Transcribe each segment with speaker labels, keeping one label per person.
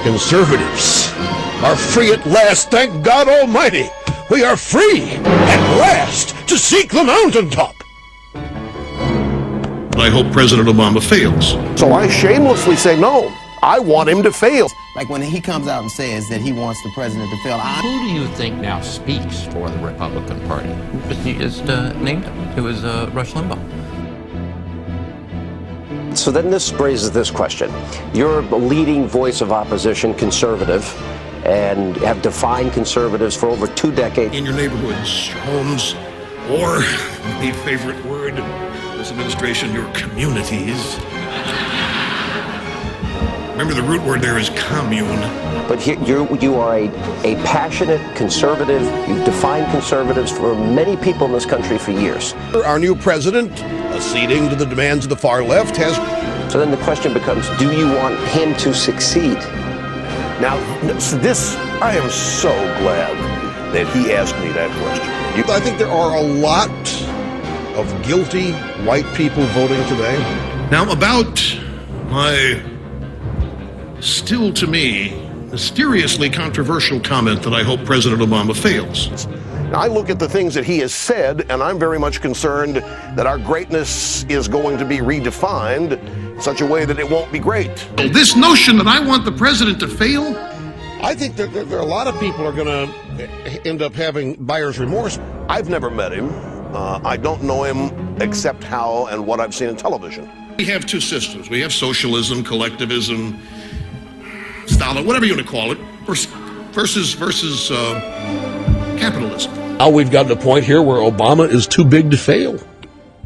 Speaker 1: Conservatives are free at last, thank God Almighty. We are free at last to seek the mountaintop.
Speaker 2: I hope President Obama fails.
Speaker 3: So I shamelessly say no. I want him to fail.
Speaker 4: Like when he comes out and says that he wants the president to fail.
Speaker 5: Who do you think now speaks for the Republican Party?
Speaker 6: You just named him. It was Rush Limbaugh.
Speaker 7: So then this raises this question. You're a leading voice of opposition, conservative, and have defined conservatives for over 2 decades.
Speaker 2: In your neighborhoods, your homes, or the favorite word of this administration, your communities. Remember, the root word there is commune.
Speaker 7: But here, you are a passionate conservative. You've defined conservatives for many people in this country for years.
Speaker 1: Our new president, acceding to the demands of the far left, has...
Speaker 7: So then the question becomes, do you want him to succeed?
Speaker 3: Now, this, I am so glad that he asked me that question.
Speaker 1: I think there are a lot of guilty white people voting today.
Speaker 2: Now, about my still to me mysteriously controversial comment that I hope President Obama fails.
Speaker 3: Now, I look at the things that he has said, and I'm very much concerned that our greatness is going to be redefined in such a way that it won't be great.
Speaker 2: This notion that I want the president to fail?
Speaker 1: I think that there are a lot of people are going to end up having buyer's remorse.
Speaker 3: I've never met him. I don't know him except how and what I've seen in television.
Speaker 2: We have two systems. We have socialism, collectivism, Stalin, whatever you want to call it, versus capitalism.
Speaker 1: Now we've gotten to a point here where Obama is too big to fail.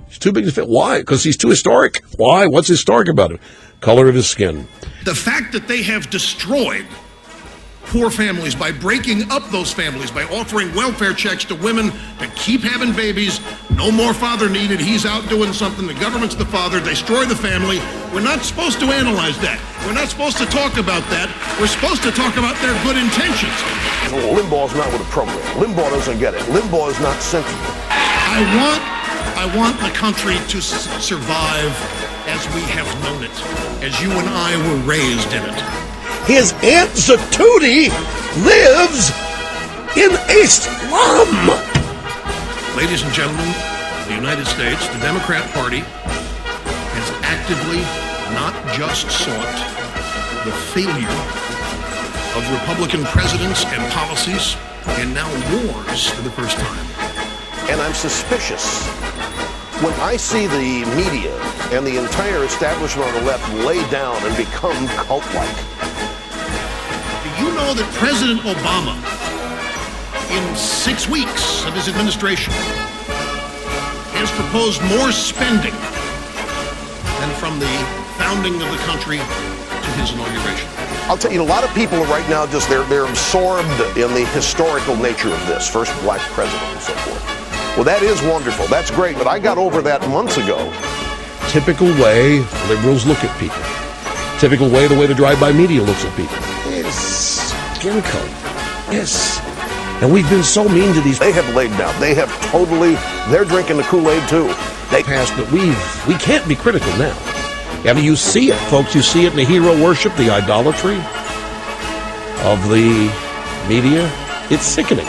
Speaker 1: He's too big to fail. Why? Because he's too historic. Why? What's historic about him? Color of his skin.
Speaker 2: The fact that they have destroyed poor families by breaking up those families, by offering welfare checks to women to keep having babies, no more father needed, he's out doing something, the government's the father, destroy the family. We're not supposed to analyze that. We're not supposed to talk about that. We're supposed to talk about their good intentions.
Speaker 3: Well, Limbaugh's not with the program. Limbaugh doesn't get it. Limbaugh is not sensitive.
Speaker 2: I want the country to survive as we have known it, as you and I were raised in it.
Speaker 1: His Aunt Zatootie lives in a slum.
Speaker 2: Ladies and gentlemen, the United States, the Democrat Party has actively not just sought the failure of Republican presidents and policies, and now wars for the first time.
Speaker 3: And I'm suspicious when I see the media and the entire establishment on the left lay down and become cult-like.
Speaker 2: You know that President Obama, in 6 weeks of his administration, has proposed more spending than from the founding of the country to his inauguration.
Speaker 3: I'll tell you, a lot of people right now just they're absorbed in the historical nature of this first black president and so forth. Well, that is wonderful. That's great, but I got over that months ago.
Speaker 1: Typical way liberals look at people. Typical way the drive-by media looks at people. Skin color. Yes. And we've been so mean to these.
Speaker 3: They have laid down. They have totally, they're drinking the Kool-Aid too. They
Speaker 1: passed, but we can't be critical now. I mean, you see it, folks. You see it in the hero worship, the idolatry of the media. It's sickening.